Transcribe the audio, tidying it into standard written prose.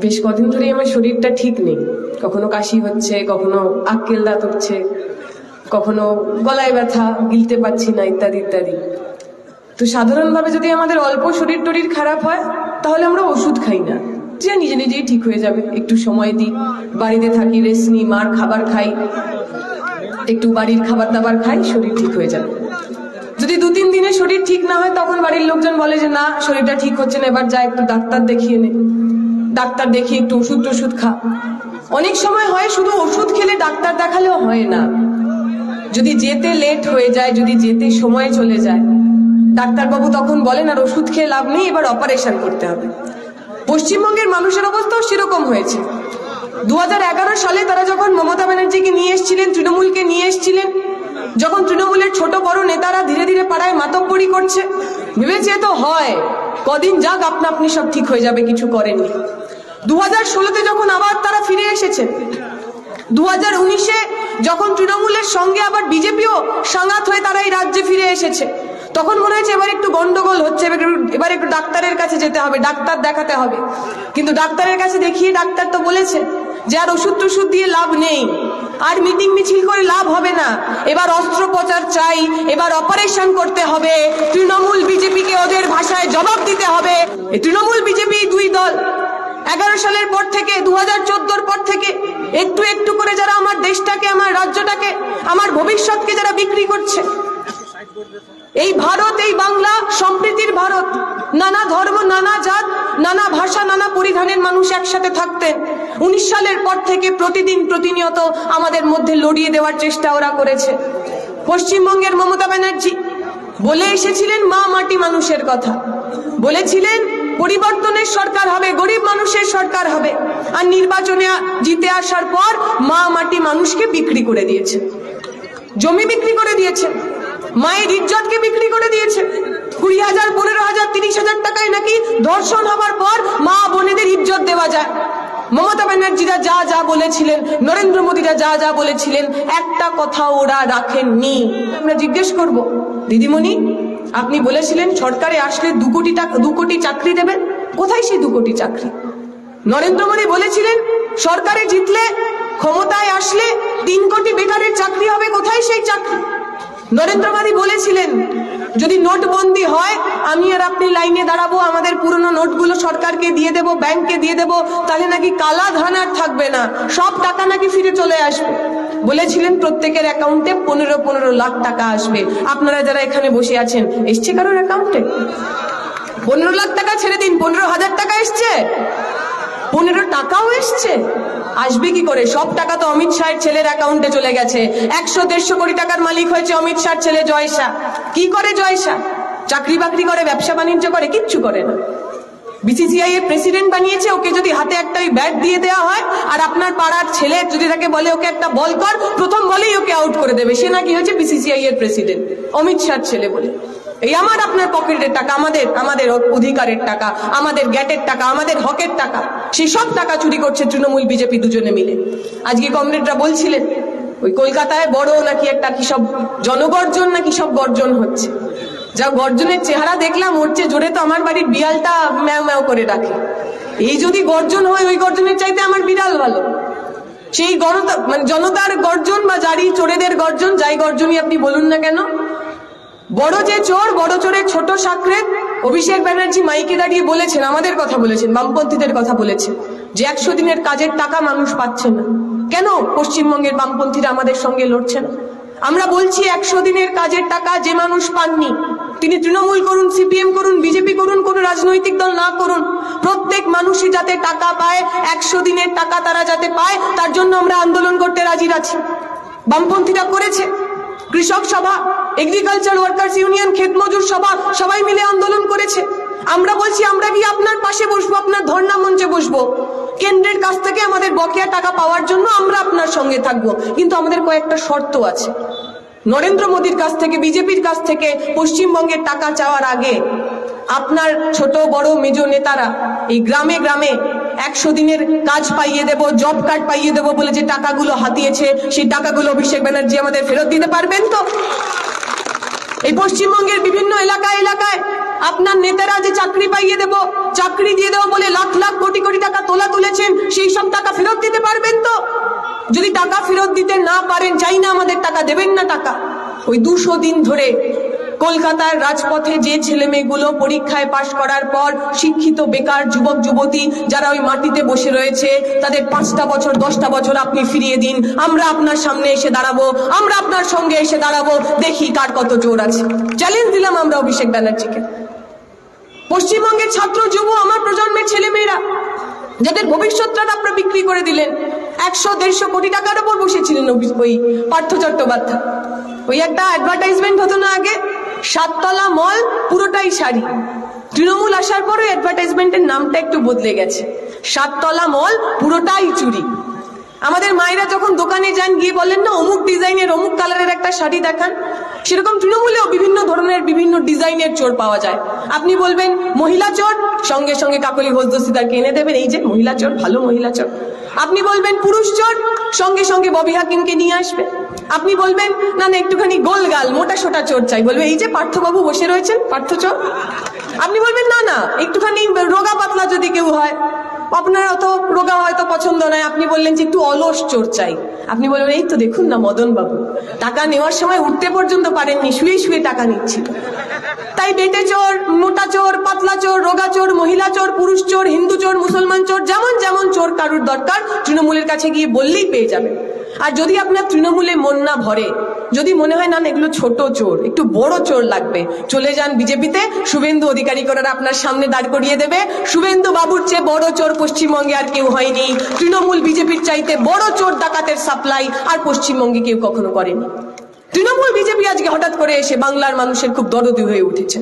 বেশ কদিন ধরেই আমার শরীরটা ঠিক নেই, কখনো কাশি হচ্ছে, কখনো আক্কেল দাঁত উঠছে, কখনো গলায় ব্যথা, গিলতে পারছি না, ইত্যাদি ইত্যাদি। তো সাধারণভাবে যদি আমাদের অল্প শরীর টরীর খারাপ হয় তাহলে আমরা ওষুধ খাই না, যে নিজে নিজেই ঠিক হয়ে যাবে, একটু সময় দিই, বাড়িতে থাকি, রেস্ট নিই, মার খাবার খাই, একটু বাড়ির খাবার দাবার খাই, শরীর ঠিক হয়ে যাবে। যদি 2-3 দিনে শরীর ঠিক না হয় তখন বাড়ির লোকজন বলে যে না, শরীরটা ঠিক হচ্ছে না, এবার যা একটু ডাক্তার দেখিয়ে নে, ডাক্তার দেখিয়ে একটু ওষুধ টষুধ খা। অনেক সময় হয় শুধু ওষুধ খেলে ডাক্তার দেখালেও হয় না, যদি যেতে লেট হয়ে যায়, যদি যেতে সময় চলে যায়, ডাক্তারবাবু তখন বলেন আর ওষুধ খেয়ে লাভ নেই, এবার অপারেশন করতে হবে। পশ্চিমবঙ্গের মানুষের অবস্থাও সেরকম হয়েছে। 2011 সালে তারা যখন মমতা ব্যানার্জিকে নিয়ে এসেছিলেন, তৃণমূলকে নিয়ে এসেছিলেন, যখন তৃণমূলের ছোট বড় নেতারা ধীরে ধীরে পাড়ায় মাতব্বরি করছে, ভেবেছে তো হয়, কদিন যাক, আপনা আপনি সব ঠিক হয়ে যাবে, কিছু করেনি। 2016-তে যখন আবার তারা ফিরে এসেছেন, 2019-এ যখন তৃণমূলের সঙ্গে আবার বিজেপিও সাঙ্গাত হয়ে তারা এই রাজ্যে ফিরে এসেছে, তখন মনে হয়েছে এবার একটু গন্ডগোল হচ্ছে, এবার একটু ডাক্তারের কাছে যেতে হবে, ডাক্তার দেখাতে হবে। কিন্তু ডাক্তারের কাছে দেখিয়ে ডাক্তার তো বলেছে যে আর ওষুধ টষুধ দিয়ে লাভ নেই, আর মিটিং মিছিল করে লাভ হবে না, এবার অস্ত্রোপচার চাই, এবার অপারেশন করতে হবে, তৃণমূল বিজেপিকে ওদের ভাষায় জবাব দিতে হবে। এই তৃণমূল বিজেপি দুই দল 11 সালের পর থেকে, 2014-র পর থেকে একটু একটু করে যারা আমার দেশটাকে, আমার রাজ্যটাকে, আমার ভবিষ্যৎকে যারা বিক্রি করছে। এই ভারত, এই বাংলা সম্প্রীতির ভারত, নানা ধর্ম, নানা জাত, নানা ভাষা, নানা পরিধানের মানুষ একসাথে থাকতেন। 19 সালের পর থেকে প্রতিদিন প্রতিনিয়ত আমাদের মধ্যে লড়িয়ে দেওয়ার চেষ্টা ওরা করেছে। পশ্চিমবঙ্গের মমতা ব্যানার্জি বলে এসেছিলেন মা মাটি মানুষের কথা, বলেছিলেন পরিবর্তনের সরকার হবে, গরিব মানুষের সরকার হবে, আর নির্বাচনে জিতে আসার পর মা মাটি মানুষকে বিক্রি করে দিয়েছে, জমি বিক্রি করে দিয়েছে, মায়ের ইজ্জতকে বিক্রি করে দিয়েছে। 20,000, 15,000, 30,000 টাকায় নাকি ধর্ষণ হবার পর মা বোনেদের ইজ্জত দেওয়া যায়। মমতা ব্যানার্জিরা যা যা বলেছিলেন, নরেন্দ্র মোদীরা যা যা বলেছিলেন, একটা কথা ওরা রাখেননি। আমরা জিজ্ঞেস করব, দিদিমণি আপনি বলেছিলেন সরকারে আসলে 2 কোটি চাকরি দেবেন, কোথায় সেই 2 কোটি চাকরি? নরেন্দ্র মোদী বলেছিলেন সরকারে জিতলে, ক্ষমতায় আসলে 3 কোটি বেকারের চাকরি হবে, কোথায় সেই চাকরি? নরেন্দ্র মোদী বলেছিলেন যদি নোটবন্দি হয় আমি আর আপনি লাইনে দাঁড়াবো, আমাদের পুরনো নোটগুলো সরকারকে দিয়ে দেব, ব্যাংকে দিয়ে দেব, তাহলে নাকি কালা ধন আর থাকবে না, সব টাকা নাকি ফিরে চলে আসবে। বলেছিলেন প্রত্যেকের অ্যাকাউন্টে 15 লাখ টাকা আসবে। আপনারা যারা এখানে বসে আছেন, এসছে কারোর অ্যাকাউন্টে 15 লাখ টাকা? ছেড়ে দিন, 15,000 টাকা এসছে, 15 টাকাও এসছে। আসবে কি করে? সব টাকা তো অমিত শাহের ছেলের অ্যাকাউন্টে চলে গেছে। 100-150 কোটি টাকার মালিক হয়েছে অমিত শাহের ছেলে জয় শাহ। কি করে জয় শাহ? চাকরি বাকরি করে, ব্যবসা বাণিজ্য করে? কিচ্ছু করে না। বিসিসিআই এর প্রেসিডেন্ট বানিয়েছে, ওকে যদি হাতে একটা ব্যাট দিয়ে দেওয়া হয় আর আপনার পাড়ার ছেলে যদি তাকে বলে ওকে একটা বল কর, প্রথম বলেই ওকে আউট করে দেবে। সে নাকি হয়েছে বিসিসিআই এর প্রেসিডেন্ট, অমিত শাহের ছেলে বলে। এই আমার আপনার পকেটের টাকা, আমাদের অধিকারের টাকা, আমাদের গ্যাটের টাকা, আমাদের হকের টাকা, সেই সব টাকা চুরি করছে তৃণমূল বিজেপি দুজনে মিলে। আজকে কমরেডরা বলছিলেন ওই কলকাতায় বড় নাকি একটা কি সব জনগর্জন নাকি সব গর্জন হচ্ছে। যা গর্জনের চেহারা দেখলাম, ওর চেয়ে জোরে তো আমার বাড়ির বিড়ালটা ম্যাও ম্যাও করে ডাকে। এই যদি গর্জন হয়, ওই গর্জনের চাইতে আমার বিড়াল ভালো। সেই জনতার গর্জন বা জারি চোরেদের গর্জন, যাই গর্জনই আপনি বলুন না কেন, বড় যে চোর, বড় চোরের ছোট সাকরেত। অভিষেক ব্যানার্জি মাইকে দাঁড়িয়ে বলেছেন, আমাদের কথা বলেছেন, বামপন্থীদের কথা বলেছেন যে 100 দিনের কাজের টাকা মানুষ পাচ্ছে না। কেন পশ্চিমবঙ্গের বামপন্থীরা আমাদের সঙ্গে লড়ছে না? আমরা বলছি 100 দিনের কাজের টাকা যে মানুষ পাননি, তিনি তৃণমূল করুন, সিপিএম করুন, বিজেপি করুন, কোন রাজনৈতিক দল না করুন, প্রত্যেক মানুষই যাতে টাকা পায়, 100 দিনের টাকা তারা যাতে পায়, তার জন্য আমরা আন্দোলন করতে রাজি আছি। বামপন্থীরা করেছে কৃষক সভা, এগ্রিকালচার ওয়ার্কার্স ইউনিয়ন, ক্ষেত মজুর সভা, সবাই মিলে আন্দোলন করেছে। আমরা বলছি আমরা গিয়ে আপনার পাশে বসবো, আপনার ধর্ণা মঞ্চে বসবো, কেন্দ্রের কাছ থেকে আমাদের বকেয়া টাকা পাওয়ার জন্য আমরা আপনার সঙ্গে থাকবো, কিন্তু আমাদের কয়েকটা শর্ত আছে। নরেন্দ্র মোদীর কাছ থেকে, বিজেপির কাছ থেকে পশ্চিমবঙ্গের টাকা চাওয়ার আগে আপনার ছোট বড় মেজ নেতারা এই গ্রামে গ্রামে 100 দিনের কাজ পাইয়ে দেব, জব কার্ড পাইয়ে দেব বলে যে টাকাগুলো হাতিয়েছে, সেই টাকাগুলো অভিষেক ব্যানার্জি আমাদের ফেরত দিতে পারবেন তো? এই পশ্চিমবঙ্গের বিভিন্ন এলাকায় আপনার নেতারা যে চাকরি পাইয়ে দেব, চাকরি দিয়ে দেবো বলে লাখ লাখ কোটি কোটি টাকা তোলা তুলেছে, সেই সব টাকা ফেরত দিতে পারবেন তো? যদি টাকা ফেরত দিতে না পারেন, চাই না আমাদের টাকা, দেবেন না টাকা। ওই 200 দিন ধরে কলকাতার রাজপথে যে ছেলে মেয়েগুলো পরীক্ষায় পাশ করার পর শিক্ষিত বেকার যুবক যুবতী যারা ওই মাটিতে বসে রয়েছে, তাদের 5টা বছর 10টা বছর আপনি ফিরিয়ে দিন। আমরা আপনার সামনে এসে দাঁড়াবো, আমরা আপনার সঙ্গে এসে দাঁড়াবো, দেখি কার কত জোর আছে। চ্যালেঞ্জ দিলাম আমরা অভিষেক ব্যানার্জিকে। পশ্চিমবঙ্গের ছাত্র যুব আমার প্রজন্মের ছেলে মেয়েরা যাদের ভবিষ্যৎটা আপনারা বিক্রি করে দিলেন, 100-150 কোটি টাকার উপর বসেছিলেন ওই পার্থ চট্টোপাধ্যায়। ওই একটা অ্যাডভার্টাইজমেন্ট হতো না আগে, 7 তলা মল পুরোটাই শাড়ি। তৃণমূল আসার পরে অ্যাডভার্টাইজমেন্টের নামটা একটু বদলে গেছে, 7 তলা মল পুরোটাই চুরি। আমাদের মায়েরা যখন দোকানে যান, গিয়ে বলেন না অমুক ডিজাইনের অমুক কালারের একটা শাড়ি দেখান, সেরকম তৃণমূলেও বিভিন্ন ধরনের বিভিন্ন ডিজাইনের চোর পাওয়া যায়। আপনি বলবেন মহিলা চোর, সঙ্গে সঙ্গে কাকলি ঘোষ দস্তিদারকে এনে দেবেন, এই যে মহিলা চোর, ভালো মহিলা চোর। আপনি বলবেন পুরুষ চোর, সঙ্গে সঙ্গে ববি হাকিমকে নিয়ে আসবে। আপনি বলবেন না না একটুখানি গোলগাল মোটা সোটা চোর চাই, বলবে এই যে পার্থবাবু বসে রয়েছেন, পার্থ চোর। আপনি বলবেন না না একটুখানি রোগা পাতলা যদি কেউ হয়, আপনার অত রোগা হয়তো পছন্দ নয়, আপনি বললেন যে একটু অলস চোর চাই। আপনি বলবেন এই তো দেখুন না মদন বাবু, টাকা নেওয়ার সময় উঠতে পর্যন্ত পারেননি, শুয়ে শুয়ে টাকা নিচ্ছিল। তাই বেটে চোর, মোটা চোর, পাতলা চোর, রোগা চোর, মহিলা চোর, পুরুষ চোর, হিন্দু চোর, মুসলমান চোর, যেমন যেমন চোর কারুর দরকার তৃণমূলের কাছে গিয়ে বললেই পেয়ে যাবে। আর যদি আপনার তৃণমূলে মন না ভরে, যদি মনে হয় না এগুলো ছোট চোর, একটু বড় চোর লাগবে, চলে যান বিজেপিতে, শুভেন্দু অধিকারী করার আপনার সামনে দাঁড় করিয়ে দেবে। শুভেন্দু বাবুর চেয়ে বড় চোর পশ্চিমবঙ্গে আর কেউ হয়নি। তৃণমূল বিজেপির চাইতে বড় চোর ডাকাতের সাপ্লাই আর পশ্চিমবঙ্গে কেউ কখনো করেনি। তৃণমূল বিজেপি আজকে হঠাৎ করে এসে বাংলার মানুষের খুব দরদি হয়ে উঠেছে।